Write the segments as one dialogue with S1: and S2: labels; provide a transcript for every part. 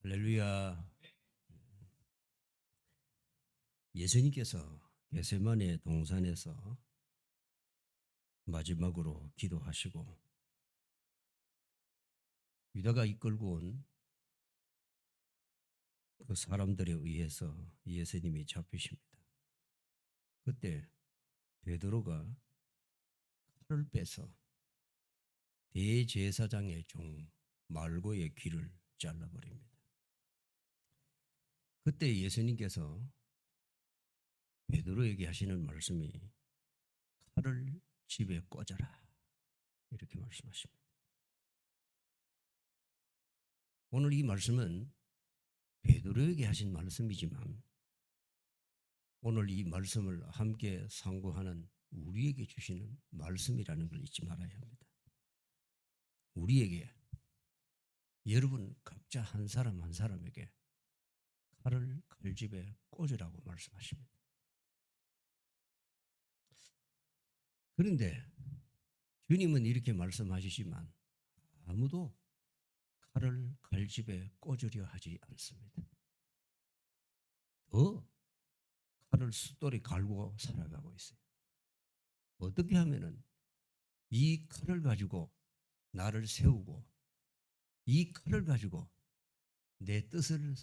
S1: 할렐루야. 예수님께서 겟세마네 동산에서 마지막으로 기도하시고 유다가 이끌고 온 그 사람들에 의해서 예수님이 잡히십니다. 그때 베드로가 칼을 빼서 대제사장의 종 말고의 귀를 잘라버립니다. 그때 예수님께서 베드로에게 하시는 말씀이 칼을 집에 꽂아라 이렇게 말씀하십니다. 오늘 이 말씀은 베드로에게 하신 말씀이지만 오늘 이 말씀을 함께 상고하는 우리에게 주시는 말씀이라는 걸 잊지 말아야 합니다. 우리에게, 여러분 각자 한 사람 한 사람에게 칼을 칼집에 꽂으라고 말씀하십니다. 그런데 주님은 이렇게 말씀하시지만 아무도 칼을 칼집에 꽂으려 하지 않습니다. 더 칼을 숫돌이 갈고 살아가고 있어요. 어떻게 하면은 이 칼을 가지고 나를 세우고 이 칼을 가지고 내 뜻을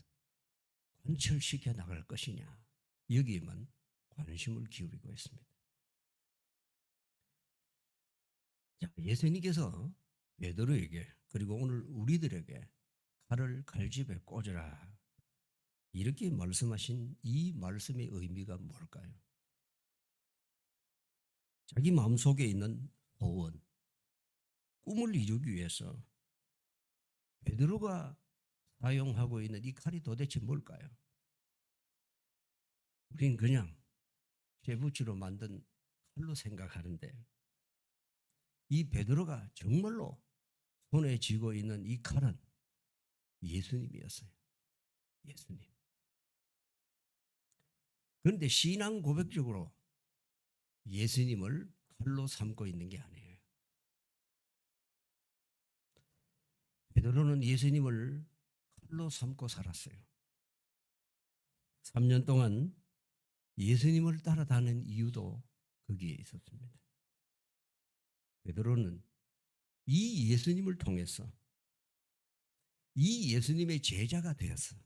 S1: 관철시켜 나갈 것이냐, 여기에만 관심을 기울이고 있습니다. 자, 예수님께서 베드로에게 그리고 오늘 우리들에게 칼을 칼집에 꽂으라 이렇게 말씀하신 이 말씀의 의미가 뭘까요? 자기 마음속에 있는 소원, 꿈을 이루기 위해서 베드로가 사용하고 있는 이 칼이 도대체 뭘까요? 우린 그냥 쇠붙이로 만든 칼로 생각하는데 이 베드로가 정말로 손에 쥐고 있는 이 칼은 예수님이었어요. 예수님. 그런데 신앙 고백적으로 예수님을 칼로 삼고 있는 게 아니에요. 베드로는 예수님을 칼로 삼고 살았어요. 3년 동안 예수님을 따라다니는 이유도 거기에 있었습니다. 베드로는 이 예수님을 통해서 이 예수님의 제자가 되었어.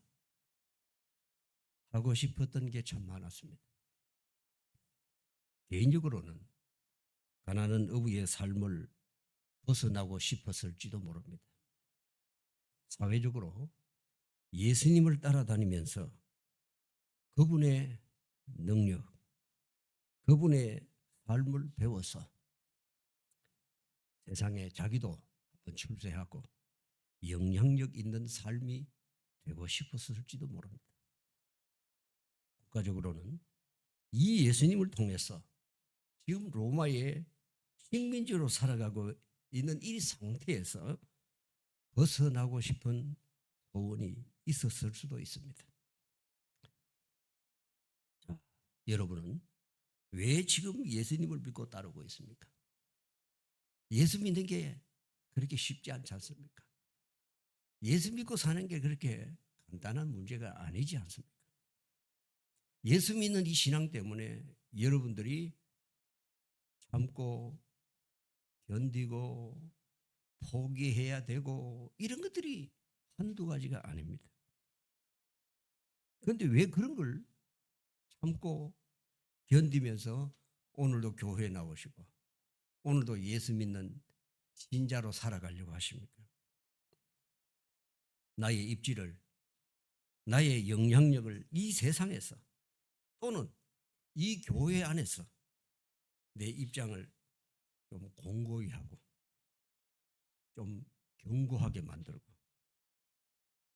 S1: 하고 싶었던 게 참 많았습니다. 개인적으로는 가난한 어부의 삶을 벗어나고 싶었을지도 모릅니다. 사회적으로 예수님을 따라다니면서 그분의 능력, 그분의 삶을 배워서 세상에 자기도 한번 출세하고 영향력 있는 삶이 되고 싶었을지도 모릅니다. 국가적으로는 이 예수님을 통해서 지금 로마의 식민지로 살아가고 있는 이 상태에서 벗어나고 싶은 소원이 있었을 수도 있습니다. 자, 여러분은 왜 지금 예수님을 믿고 따르고 있습니까? 예수 믿는 게 그렇게 쉽지 않지 않습니까? 예수 믿고 사는 게 그렇게 간단한 문제가 아니지 않습니까? 예수 믿는 이 신앙 때문에 여러분들이 참고 견디고 포기해야 되고 이런 것들이 한두 가지가 아닙니다. 그런데 왜 그런 걸 참고 견디면서 오늘도 교회에 나오시고 오늘도 예수 믿는 신자로 살아가려고 하십니까? 나의 입지를, 나의 영향력을 이 세상에서 또는 이 교회 안에서 내 입장을 좀 공고히 하고 좀 견고하게 만들고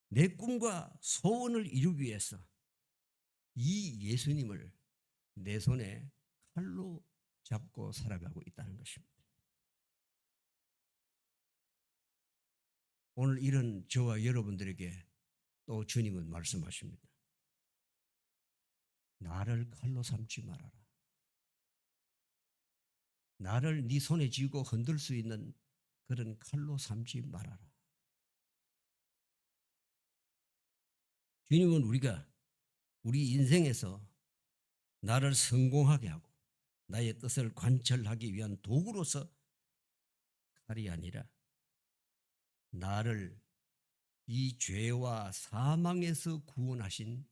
S1: 내 꿈과 소원을 이루기 위해서 이 예수님을 내 손에 칼로 잡고 살아가고 있다는 것입니다. 오늘 이런 저와 여러분들에게 또 주님은 말씀하십니다. 나를 칼로 삼지 말아라. 나를 네 손에 쥐고 흔들 수 있는 그런 칼로 삼지 말아라. 주님은 우리 인생에서 나를 성공하게 하고 나의 뜻을 관철하기 위한 도구로서 칼이 아니라 나를 이 죄와 사망에서 구원하신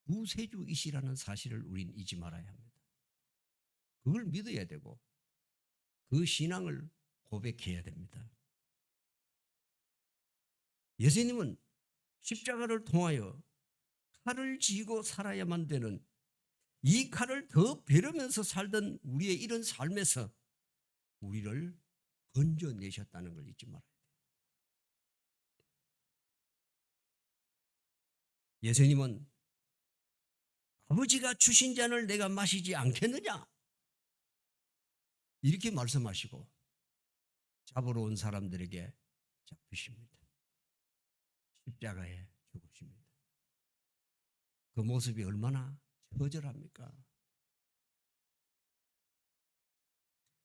S1: 구세주이시라는 사실을 우린 잊지 말아야 합니다. 그걸 믿어야 되고 그 신앙을 고백해야 됩니다. 예수님은 십자가를 통하여 칼을 쥐고 살아야만 되는, 이 칼을 더 벼르면서 살던 우리의 이런 삶에서 우리를 건져내셨다는 걸 잊지 말아야 돼요. 예수님은 아버지가 주신 잔을 내가 마시지 않겠느냐 이렇게 말씀하시고 잡으러 온 사람들에게 잡히십니다. 십자가에 죽으십니다. 그 모습이 얼마나 처절합니까?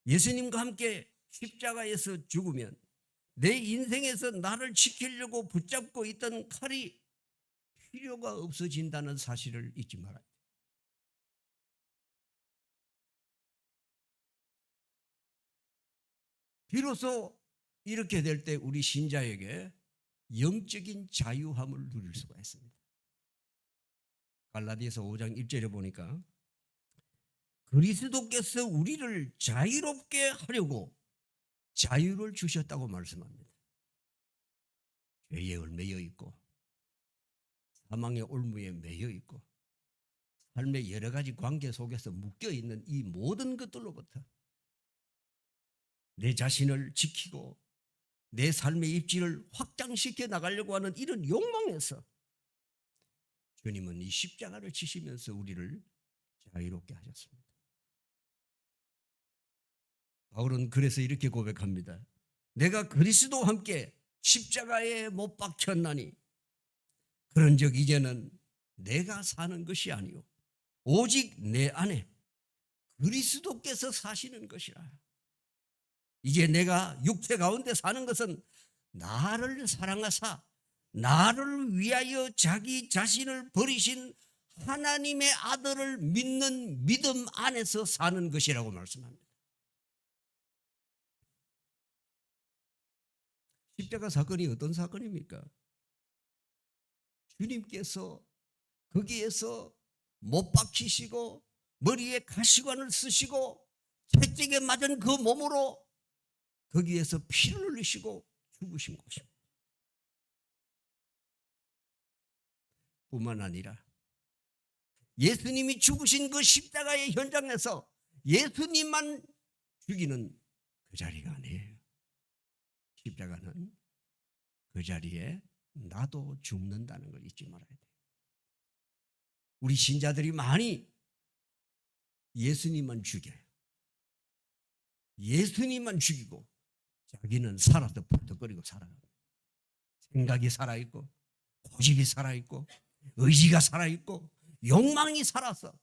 S1: 예수님과 함께 십자가에서 죽으면 내 인생에서 나를 지키려고 붙잡고 있던 칼이 필요가 없어진다는 사실을 잊지 말아야 돼요. 비로소 이렇게 될 때 우리 신자에게 영적인 자유함을 누릴 수가 있습니다. 갈라디아서 5장 1절에 보니까 그리스도께서 우리를 자유롭게 하려고 자유를 주셨다고 말씀합니다. 죄에 얽매여 있고 사망의 올무에 매여 있고 삶의 여러 가지 관계 속에서 묶여 있는 이 모든 것들로부터 내 자신을 지키고 내 삶의 입지를 확장시켜 나가려고 하는 이런 욕망에서 주님은 이 십자가를 지시면서 우리를 자유롭게 하셨습니다. 바울은 그래서 이렇게 고백합니다. 내가 그리스도와 함께 십자가에 못 박혔나니 그런즉 이제는 내가 사는 것이 아니요 오직 내 안에 그리스도께서 사시는 것이라. 이제 내가 육체 가운데 사는 것은 나를 사랑하사 나를 위하여 자기 자신을 버리신 하나님의 아들을 믿는 믿음 안에서 사는 것이라고 말씀합니다. 십자가 사건이 어떤 사건입니까? 주님께서 거기에서 못 박히시고 머리에 가시관을 쓰시고 채찍에 맞은 그 몸으로 거기에서 피를 흘리시고 죽으신 것입니다. 뿐만 아니라 예수님이 죽으신 그 십자가의 현장에서 예수님만 죽이는 그 자리가 아니에요. 십자가는 그 자리에 나도 죽는다는 걸 잊지 말아야 돼요. 우리 신자들이 많이 예수님만 죽여요. 예수님만 죽이고 자기는 살아서 펄떡거리고 살아갑니다. 생각이 살아있고 고집이 살아있고 의지가 살아있고 욕망이 살아서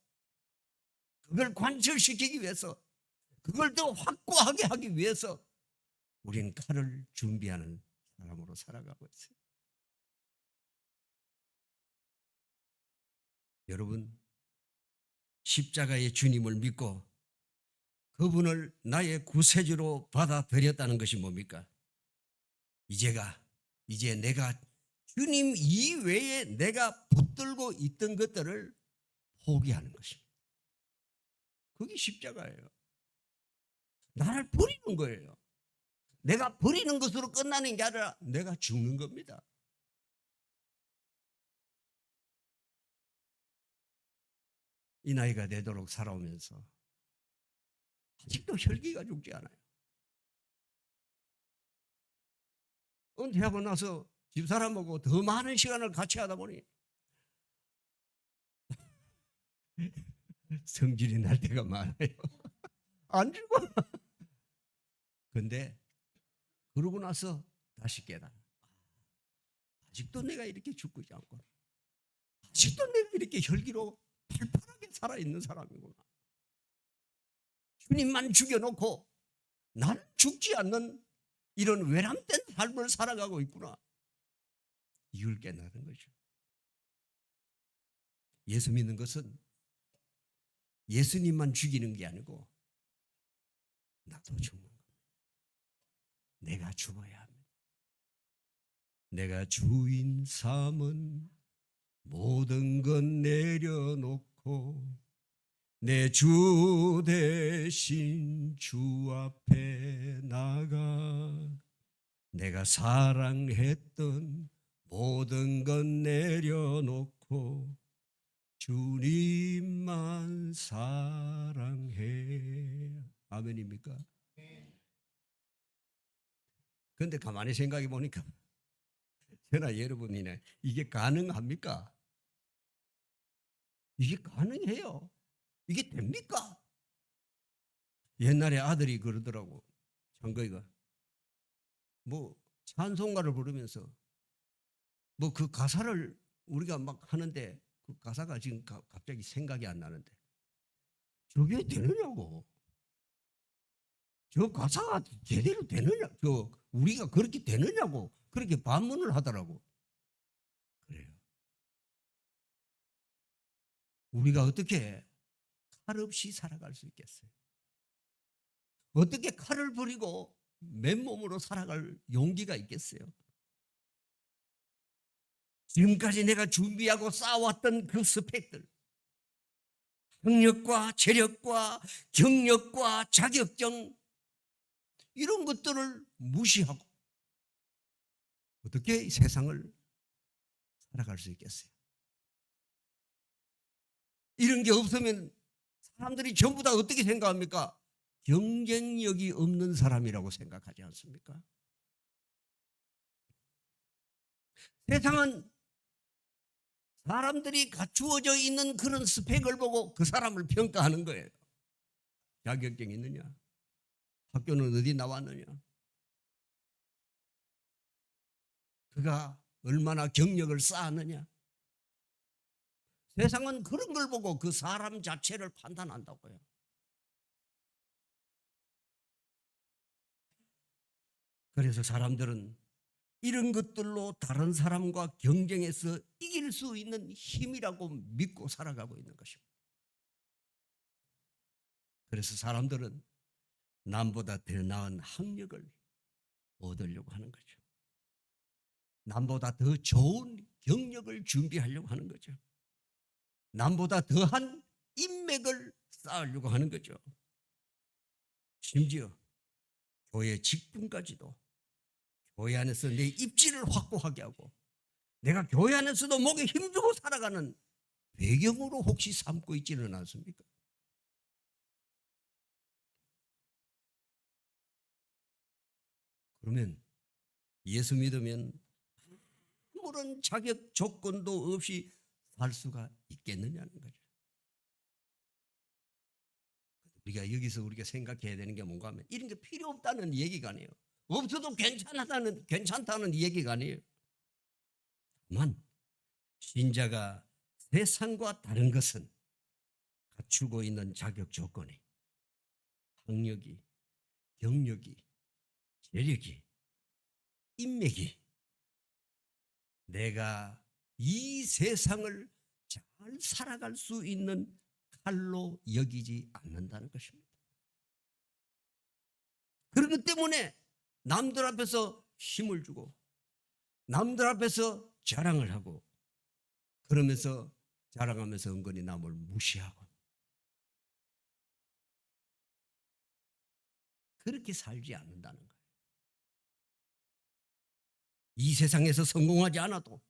S1: 그걸 관철시키기 위해서 그걸 더 확고하게 하기 위해서 우리는 칼을 준비하는 사람으로 살아가고 있어요. 여러분, 십자가의 주님을 믿고 그분을 나의 구세주로 받아들였다는 것이 뭡니까? 이제 내가 주님 이외에 내가 붙들고 있던 것들을 포기하는 것입니다. 그게 십자가예요. 나를 버리는 거예요. 내가 버리는 것으로 끝나는 게 아니라 내가 죽는 겁니다. 이 나이가 되도록 살아오면서 아직도 혈기가 죽지 않아요. 은퇴하고 나서 집사람하고 더 많은 시간을 같이 하다 보니 성질이 날 때가 많아요. 안 죽어. 근데 그러고 나서 다시 깨달아. 아직도 내가 이렇게 죽고 있지 않구나. 아직도 내가 이렇게 혈기로 팔팔하게 살아있는 사람이구나. 주님만 죽여놓고 나는 죽지 않는 이런 외람된 삶을 살아가고 있구나. 이걸 깨달은 거죠. 예수 믿는 것은 예수님만 죽이는 게 아니고 나도 죽는 겁니다. 내가 죽어야 합니다. 내가 주인 삼은 모든 것 내려놓고 내 주 대신 주 앞에 나가 내가 사랑했던 모든 것 내려놓고 주님만 사랑해. 아멘입니까? 그런데 가만히 생각해 보니까 저나 여러분이네, 이게 가능합니까? 이게 가능해요? 이게 됩니까? 옛날에 아들이 그러더라고. 장거이가 뭐 찬송가를 부르면서 뭐 그 가사를 우리가 막 하는데 그 가사가 지금 갑자기 생각이 안 나는데 저게 되느냐고. 저 가사가 제대로 되느냐, 저 우리가 그렇게 되느냐고 그렇게 반문을 하더라고. 그래요. 우리가 어떻게 칼 없이 살아갈 수 있겠어요? 어떻게 칼을 버리고 맨몸으로 살아갈 용기가 있겠어요? 지금까지 내가 준비하고 쌓아왔던 그 스펙들, 학력과 체력과 경력과 자격증, 이런 것들을 무시하고 어떻게 세상을 살아갈 수 있겠어요? 이런 게 없으면 사람들이 전부 다 어떻게 생각합니까? 경쟁력이 없는 사람이라고 생각하지 않습니까? 세상은 사람들이 갖추어져 있는 그런 스펙을 보고 그 사람을 평가하는 거예요. 자격증이 있느냐? 학교는 어디 나왔느냐? 그가 얼마나 경력을 쌓았느냐? 세상은 그런 걸 보고 그 사람 자체를 판단한다고요. 그래서 사람들은 이런 것들로 다른 사람과 경쟁해서 이길 수 있는 힘이라고 믿고 살아가고 있는 것입니다. 그래서 사람들은 남보다 더 나은 학력을 얻으려고 하는 거죠. 남보다 더 좋은 경력을 준비하려고 하는 거죠. 남보다 더한 인맥을 쌓으려고 하는 거죠. 심지어 교회 직분까지도 교회 안에서 내 입지를 확보하게 하고 내가 교회 안에서도 목에 힘주고 살아가는 배경으로 혹시 삼고 있지는 않습니까? 그러면 예수 믿으면 아무런 자격 조건도 없이 살 수가 있겠느냐는 거죠. 우리가 여기서 우리가 생각해야 되는 게 뭔가 하면 이런 게 필요 없다는 얘기가 아니에요. 없어도 괜찮다는 얘기가 아니에요. 다만 신자가 세상과 다른 것은 갖추고 있는 자격 조건이 학력이, 경력이, 재력이, 인맥이 내가 이 세상을 잘 살아갈 수 있는 칼로 여기지 않는다는 것입니다. 그렇기 때문에 남들 앞에서 힘을 주고 남들 앞에서 자랑을 하고 그러면서 자랑하면서 은근히 남을 무시하고 그렇게 살지 않는다는 거예요. 이 세상에서 성공하지 않아도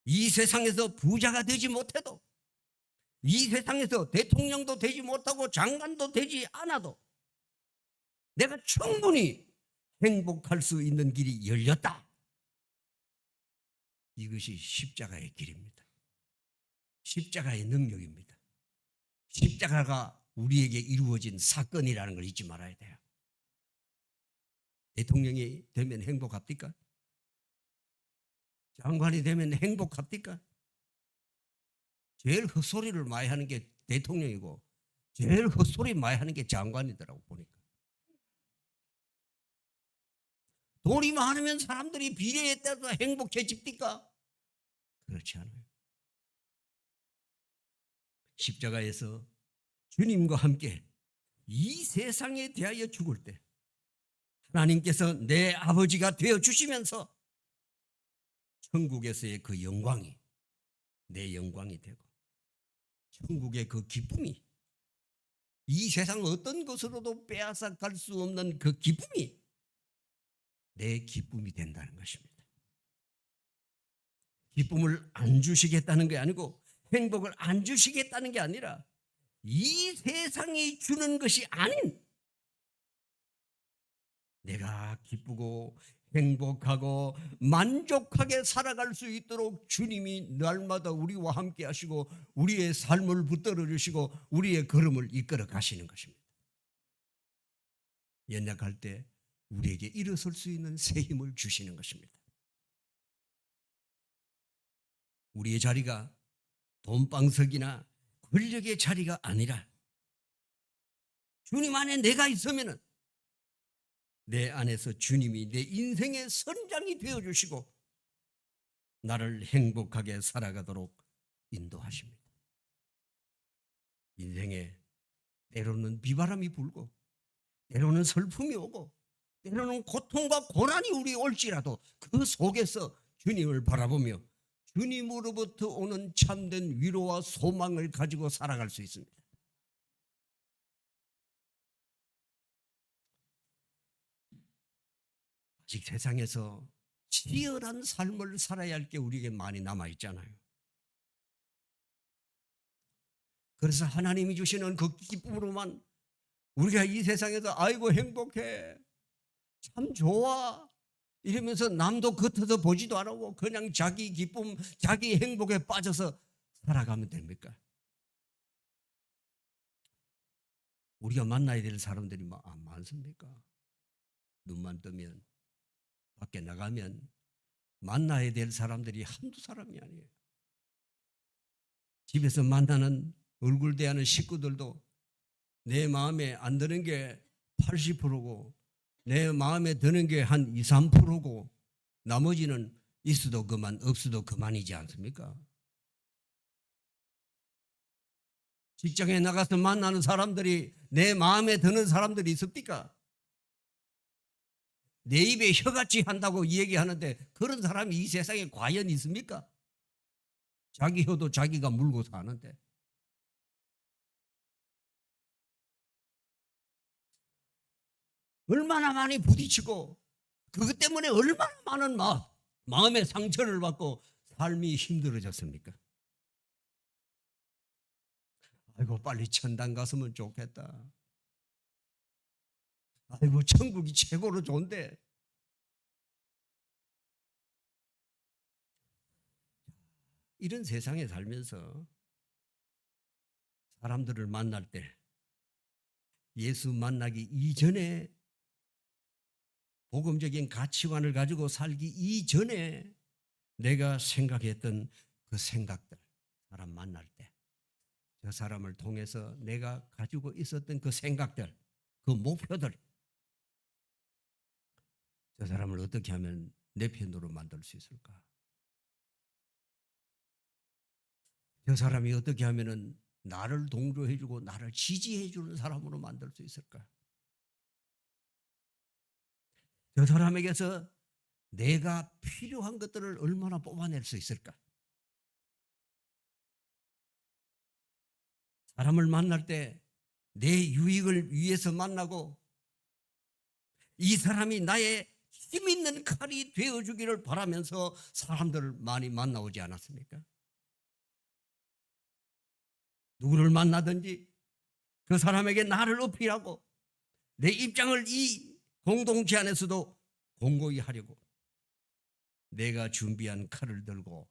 S1: 이 세상에서 부자가 되지 못해도 이 세상에서 대통령도 되지 못하고 장관도 되지 않아도 내가 충분히 행복할 수 있는 길이 열렸다. 이것이 십자가의 길입니다. 십자가의 능력입니다. 십자가가 우리에게 이루어진 사건이라는 걸 잊지 말아야 돼요. 대통령이 되면 행복합니까? 장관이 되면 행복합니까? 제일 헛소리를 많이 하는 게 대통령이고 제일 헛소리 많이 하는 게 장관이더라고 보니까. 돈이 많으면 사람들이 비례에 따라서 행복해집니까? 그렇지 않아요. 십자가에서 주님과 함께 이 세상에 대하여 죽을 때 하나님께서 내 아버지가 되어 주시면서 천국에서의 그 영광이 내 영광이 되고 천국의 그 기쁨이 이 세상 어떤 것으로도 빼앗아 갈 수 없는 그 기쁨이 내 기쁨이 된다는 것입니다. 기쁨을 안 주시겠다는 게 아니고 행복을 안 주시겠다는 게 아니라 이 세상이 주는 것이 아닌 내가 기쁘고 행복하고 만족하게 살아갈 수 있도록 주님이 날마다 우리와 함께 하시고 우리의 삶을 붙들어 주시고 우리의 걸음을 이끌어 가시는 것입니다. 연약할 때 우리에게 일어설 수 있는 새 힘을 주시는 것입니다. 우리의 자리가 돈방석이나 권력의 자리가 아니라 주님 안에 내가 있으면 내 안에서 주님이 내 인생의 선장이 되어주시고 나를 행복하게 살아가도록 인도하십니다. 인생에 때로는 비바람이 불고 때로는 슬픔이 오고 때로는 고통과 고난이 우리에 올지라도 그 속에서 주님을 바라보며 주님으로부터 오는 참된 위로와 소망을 가지고 살아갈 수 있습니다. 아직 세상에서 치열한 삶을 살아야 할 게 우리에게 많이 남아있잖아요. 그래서 하나님이 주시는 그 기쁨으로만 우리가 이 세상에서 아이고 행복해 참 좋아 이러면서 남도 겉에서 보지도 않고 그냥 자기 기쁨 자기 행복에 빠져서 살아가면 됩니까? 우리가 만나야 될 사람들이 많습니까? 눈만 뜨면 밖에 나가면 만나야 될 사람들이 한두 사람이 아니에요. 집에서 만나는 얼굴 대하는 식구들도 내 마음에 안 드는 게 80%고 내 마음에 드는 게 한 2, 3%고 나머지는 있어도 그만 없어도 그만이지 않습니까? 직장에 나가서 만나는 사람들이 내 마음에 드는 사람들이 있습니까? 내 입에 혀같이 한다고 얘기하는데 그런 사람이 이 세상에 과연 있습니까? 자기 혀도 자기가 물고 사는데. 얼마나 많이 부딪히고 그것 때문에 얼마나 많은 마음의 상처를 받고 삶이 힘들어졌습니까? 아이고 빨리 천당 갔으면 좋겠다. 아이고 천국이 최고로 좋은데. 이런 세상에 살면서 사람들을 만날 때 예수 만나기 이전에 복음적인 가치관을 가지고 살기 이전에 내가 생각했던 그 생각들, 사람 만날 때 저 사람을 통해서 내가 가지고 있었던 그 생각들, 그 목표들, 저 사람을 어떻게 하면 내 편으로 만들 수 있을까? 저 사람이 어떻게 하면 나를 동조해주고 나를 지지해주는 사람으로 만들 수 있을까? 저 사람에게서 내가 필요한 것들을 얼마나 뽑아낼 수 있을까? 사람을 만날 때 내 유익을 위해서 만나고 이 사람이 나의 힘 있는 칼이 되어주기를 바라면서 사람들을 많이 만나오지 않았습니까? 누구를 만나든지 그 사람에게 나를 어필하고 내 입장을 이 공동체 안에서도 공고히 하려고 내가 준비한 칼을 들고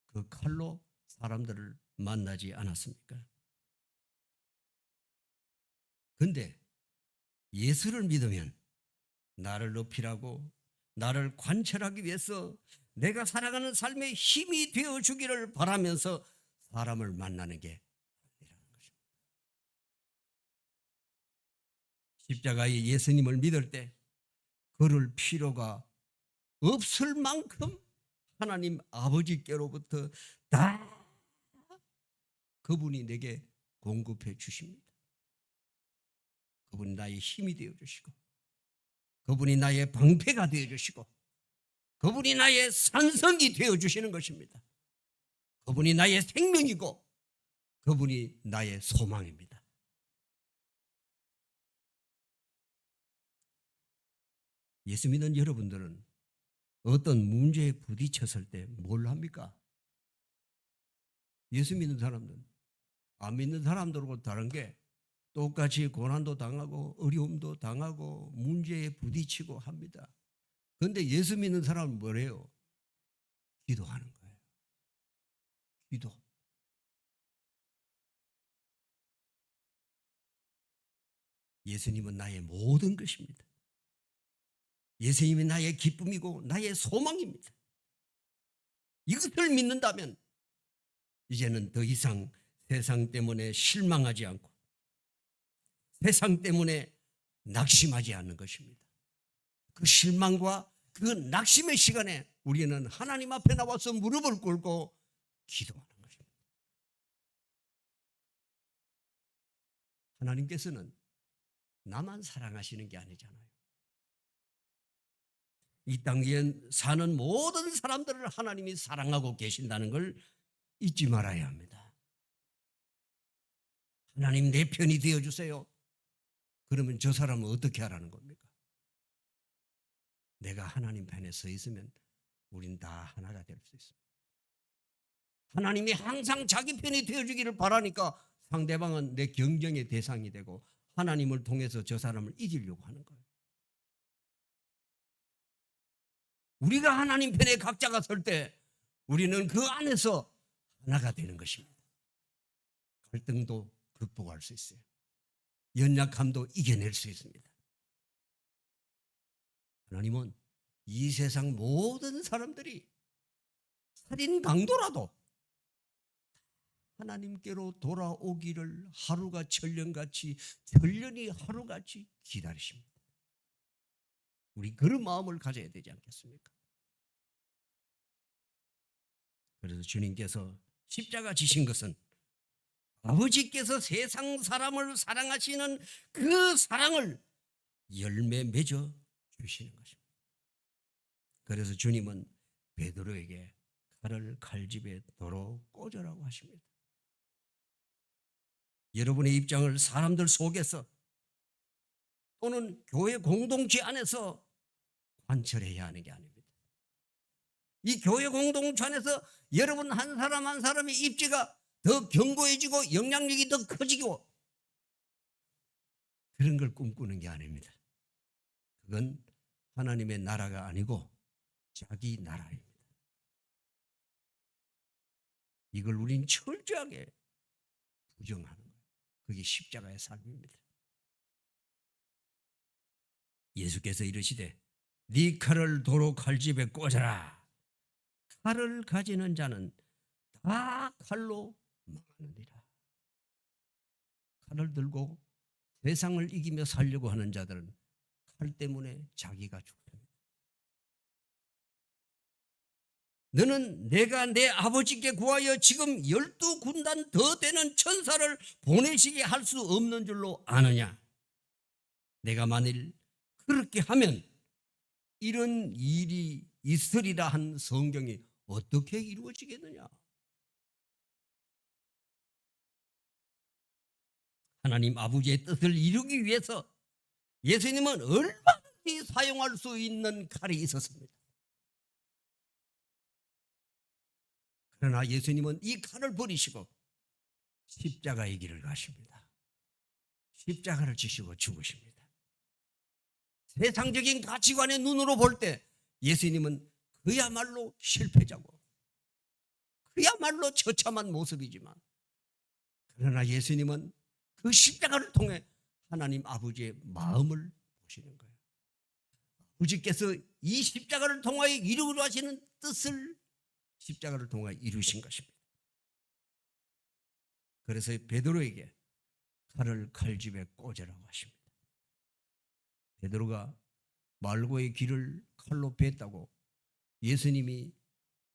S1: 그 칼로 사람들을 만나지 않았습니까? 근데 예수를 믿으면 나를 어필하고 나를 관철하기 위해서 내가 살아가는 삶의 힘이 되어주기를 바라면서 사람을 만나는 게 아니라는 것입니다. 십자가의 예수님을 믿을 때 그럴 필요가 없을 만큼 하나님 아버지께로부터 다 그분이 내게 공급해 주십니다. 그분이 나의 힘이 되어 주시고, 그분이 나의 방패가 되어 주시고, 그분이 나의 산성이 되어 주시는 것입니다. 그분이 나의 생명이고, 그분이 나의 소망입니다. 예수 믿는 여러분들은 어떤 문제에 부딪혔을 때 뭘 합니까? 예수 믿는 사람들은 안 믿는 사람들하고 다른 게 똑같이 고난도 당하고 어려움도 당하고 문제에 부딪히고 합니다. 그런데 예수 믿는 사람은 뭐래요? 기도하는 거예요. 기도. 예수님은 나의 모든 것입니다. 예수님이 나의 기쁨이고 나의 소망입니다. 이것을 믿는다면 이제는 더 이상 세상 때문에 실망하지 않고 세상 때문에 낙심하지 않는 것입니다. 그 실망과 그 낙심의 시간에 우리는 하나님 앞에 나와서 무릎을 꿇고 기도하는 것입니다. 하나님께서는 나만 사랑하시는 게 아니잖아요. 이 땅에 사는 모든 사람들을 하나님이 사랑하고 계신다는 걸 잊지 말아야 합니다. 하나님 내 편이 되어주세요. 그러면 저 사람은 어떻게 하라는 겁니까? 내가 하나님 편에 서 있으면 우린 다 하나가 될 수 있습니다. 하나님이 항상 자기 편이 되어주기를 바라니까 상대방은 내 경쟁의 대상이 되고 하나님을 통해서 저 사람을 이기려고 하는 거예요. 우리가 하나님 편에 각자가 설 때 우리는 그 안에서 하나가 되는 것입니다. 갈등도 극복할 수 있어요. 연약함도 이겨낼 수 있습니다. 하나님은 이 세상 모든 사람들이 살인 강도라도 하나님께로 돌아오기를 하루가 천년같이 천년이 하루같이 기다리십니다. 우리 그런 마음을 가져야 되지 않겠습니까? 그래서 주님께서 십자가 지신 것은 아버지께서 세상 사람을 사랑하시는 그 사랑을 열매 맺어 주시는 것입니다. 그래서 주님은 베드로에게 칼을 칼집에 도로 꽂으라고 하십니다. 여러분의 입장을 사람들 속에서 또는 교회 공동체 안에서 관철해야 하는 게 아닙니다. 이 교회 공동체 안에서 여러분 한 사람 한 사람의 입지가 더 견고해지고 영향력이 더 커지고 그런 걸 꿈꾸는 게 아닙니다. 그건 하나님의 나라가 아니고 자기 나라입니다. 이걸 우린 철저하게 부정하는 거예요. 그게 십자가의 삶입니다. 예수께서 이르시되 네 칼을 도로 칼집에 꽂아라. 칼을 가지는 자는 다 칼로 망하느니라. 칼을 들고 세상을 이기며 살려고 하는 자들은 칼 때문에 자기가 죽습니다. 너는 내가 내 아버지께 구하여 지금 12군단 더 되는 천사를 보내시게 할 수 없는 줄로 아느냐? 내가 만일 그렇게 하면 이런 일이 있으리라 한 성경이 어떻게 이루어지겠느냐? 하나님 아버지의 뜻을 이루기 위해서 예수님은 얼마든지 사용할 수 있는 칼이 있었습니다. 그러나 예수님은 이 칼을 버리시고 십자가의 길을 가십니다. 십자가를 지시고 죽으십니다. 세상적인 가치관의 눈으로 볼 때 예수님은 그야말로 실패자고 그야말로 처참한 모습이지만 그러나 예수님은 그 십자가를 통해 하나님 아버지의 마음을 보시는 거예요. 아버지께서 이 십자가를 통하여 이루려 하시는 뜻을 십자가를 통하여 이루신 것입니다. 그래서 베드로에게 칼을 칼집에 꽂으라고 하십니다. 베드로가 말고의 길을 칼로 뱄다고 예수님이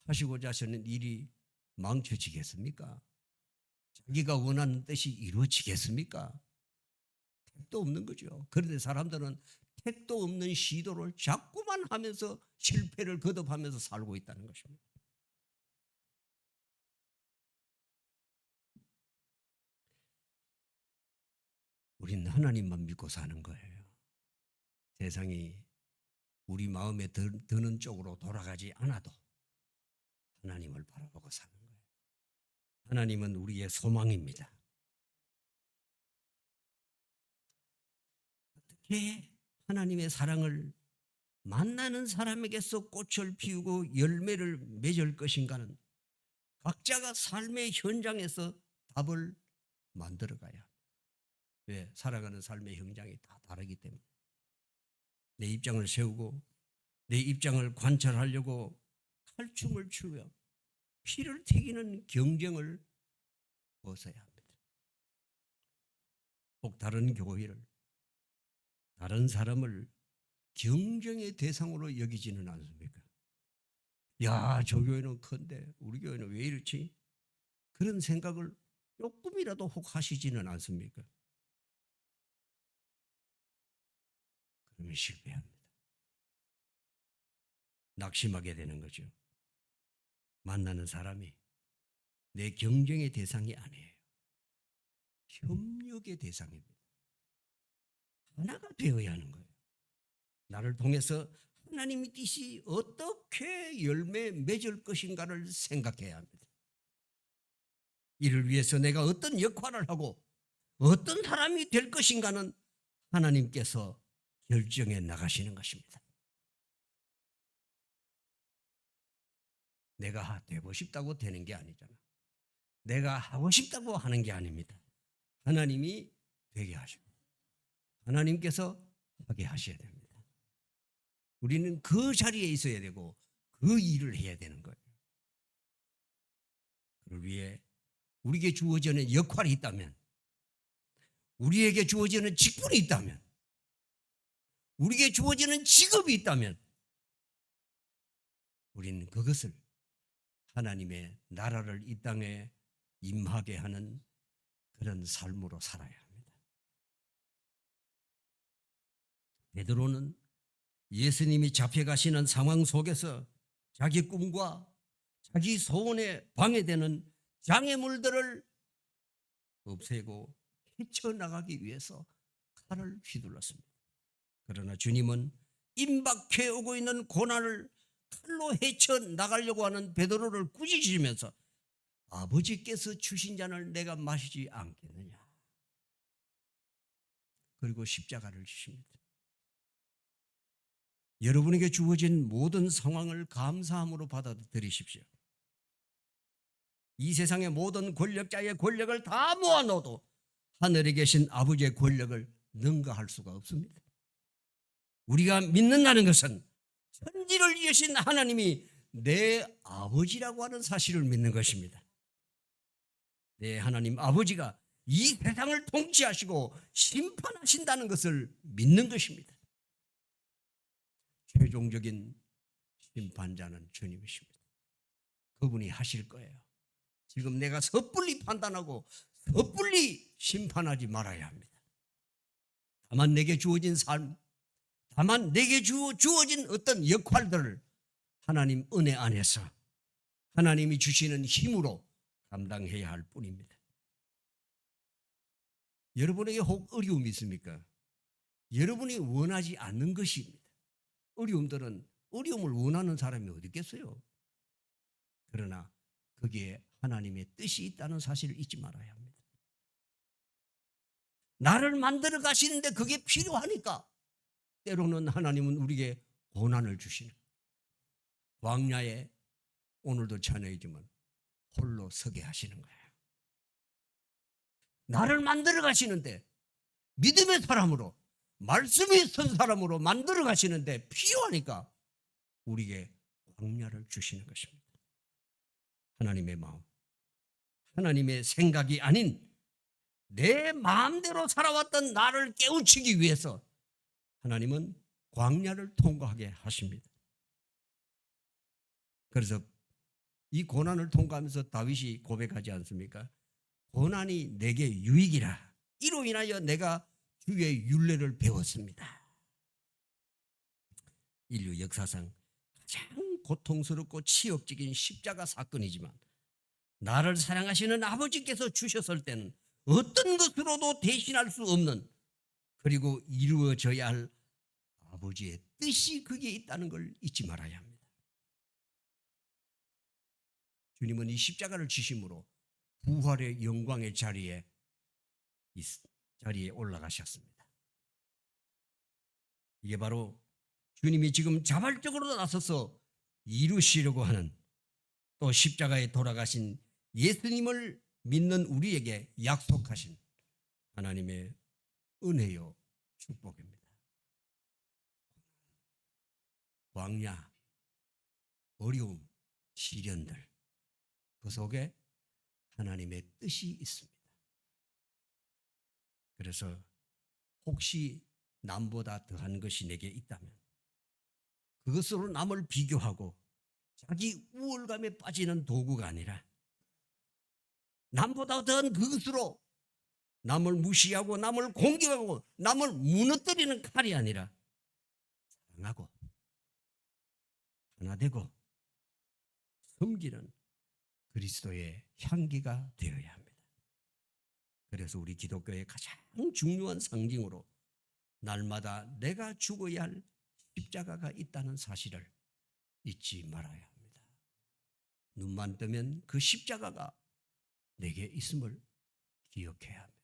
S1: 하시고자 하시는 일이 망쳐지겠습니까? 자기가 원하는 뜻이 이루어지겠습니까? 택도 없는 거죠. 그런데 사람들은 택도 없는 시도를 자꾸만 하면서 실패를 거듭하면서 살고 있다는 것입니다. 우리는 하나님만 믿고 사는 거예요. 세상이 우리 마음에 드는 쪽으로 돌아가지 않아도 하나님을 바라보고 사는 거예요. 하나님은 우리의 소망입니다. 어떻게 하나님의 사랑을 만나는 사람에게서 꽃을 피우고 열매를 맺을 것인가는 각자가 삶의 현장에서 답을 만들어 가야 합니다. 왜? 살아가는 삶의 현장이 다 다르기 때문에. 내 입장을 세우고 내 입장을 관찰하려고 칼춤을 추며 피를 튀기는 경쟁을 벗어야 합니다. 꼭 다른 교회를, 다른 사람을 경쟁의 대상으로 여기지는 않습니까? 야, 저 교회는 큰데 우리 교회는 왜 이렇지? 그런 생각을 조금이라도 혹 하시지는 않습니까? 그러면 실패합니다. 낙심하게 되는 거죠. 만나는 사람이 내 경쟁의 대상이 아니에요. 협력의 대상입니다. 하나가 되어야 하는 거예요. 나를 통해서 하나님의 뜻이 어떻게 열매 맺을 것인가를 생각해야 합니다. 이를 위해서 내가 어떤 역할을 하고 어떤 사람이 될 것인가는 하나님께서 결정해 나가시는 것입니다. 내가 되고 싶다고 되는 게 아니잖아. 내가 하고 싶다고 하는 게 아닙니다. 하나님이 되게 하시고 하나님께서 하게 하셔야 됩니다. 우리는 그 자리에 있어야 되고 그 일을 해야 되는 거예요. 그를 위해 우리에게 주어지는 역할이 있다면, 우리에게 주어지는 직분이 있다면, 우리에게 주어지는 직업이 있다면 우리는 그것을 하나님의 나라를 이 땅에 임하게 하는 그런 삶으로 살아야 합니다. 베드로는 예수님이 잡혀가시는 상황 속에서 자기 꿈과 자기 소원에 방해되는 장애물들을 없애고 헤쳐나가기 위해서 칼을 휘둘렀습니다. 그러나 주님은 임박해 오고 있는 고난을 칼로 헤쳐나가려고 하는 베드로를 꾸짖으시면서 아버지께서 주신 잔을 내가 마시지 않겠느냐. 그리고 십자가를 주십니다. 여러분에게 주어진 모든 상황을 감사함으로 받아들이십시오. 이 세상의 모든 권력자의 권력을 다 모아놓아도 하늘에 계신 아버지의 권력을 능가할 수가 없습니다. 우리가 믿는다는 것은 천지를 지으신 하나님이 내 아버지라고 하는 사실을 믿는 것입니다. 내 하나님 아버지가 이 세상을 통치하시고 심판하신다는 것을 믿는 것입니다. 최종적인 심판자는 주님이십니다. 그분이 하실 거예요. 지금 내가 섣불리 판단하고 섣불리 심판하지 말아야 합니다. 다만 내게 주어진 삶, 다만 내게 주어진 어떤 역할들을 하나님 은혜 안에서 하나님이 주시는 힘으로 감당해야 할 뿐입니다. 여러분에게 혹 어려움이 있습니까? 여러분이 원하지 않는 것입니다. 어려움들은 어려움을 원하는 사람이 어디 있겠어요? 그러나 거기에 하나님의 뜻이 있다는 사실을 잊지 말아야 합니다. 나를 만들어 가시는데 그게 필요하니까 때로는 하나님은 우리에게 고난을 주시는, 광야에 오늘도 찬양이지만 홀로 서게 하시는 거예요. 나를 만들어 가시는데 믿음의 사람으로, 말씀이 선 사람으로 만들어 가시는데 필요하니까 우리에게 광야를 주시는 것입니다. 하나님의 마음, 하나님의 생각이 아닌 내 마음대로 살아왔던 나를 깨우치기 위해서 하나님은 광야를 통과하게 하십니다. 그래서 이 고난을 통과하면서 다윗이 고백하지 않습니까? 고난이 내게 유익이라. 이로 인하여 내가 주의 율례를 배웠습니다. 인류 역사상 가장 고통스럽고 치욕적인 십자가 사건이지만 나를 사랑하시는 아버지께서 주셨을 때는 어떤 것으로도 대신할 수 없는, 그리고 이루어져야 할 아버지의 뜻이 거기에 있다는 걸 잊지 말아야 합니다. 주님은 이 십자가를 지심으로 부활의 영광의 자리에 올라가셨습니다. 이게 바로 주님이 지금 자발적으로 나서서 이루시려고 하는, 또 십자가에 돌아가신 예수님을 믿는 우리에게 약속하신 하나님의 은혜요 축복입니다. 광야, 어려움, 시련들, 그 속에 하나님의 뜻이 있습니다. 그래서 혹시 남보다 더한 것이 내게 있다면 그것으로 남을 비교하고 자기 우월감에 빠지는 도구가 아니라, 남보다 더한 그것으로 남을 무시하고 남을 공격하고 남을 무너뜨리는 칼이 아니라 사랑하고 하나 되고 섬기는 그리스도의 향기가 되어야 합니다. 그래서 우리 기독교의 가장 중요한 상징으로 날마다 내가 죽어야 할 십자가가 있다는 사실을 잊지 말아야 합니다. 눈만 뜨면 그 십자가가 내게 있음을 기억해야 합니다.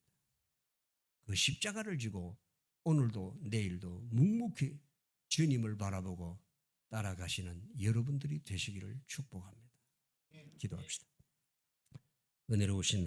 S1: 그 십자가를 지고 오늘도 내일도 묵묵히 주님을 바라보고 따라가시는 여러분들이 되시기를 축복합니다. 기도합시다. 은혜로우신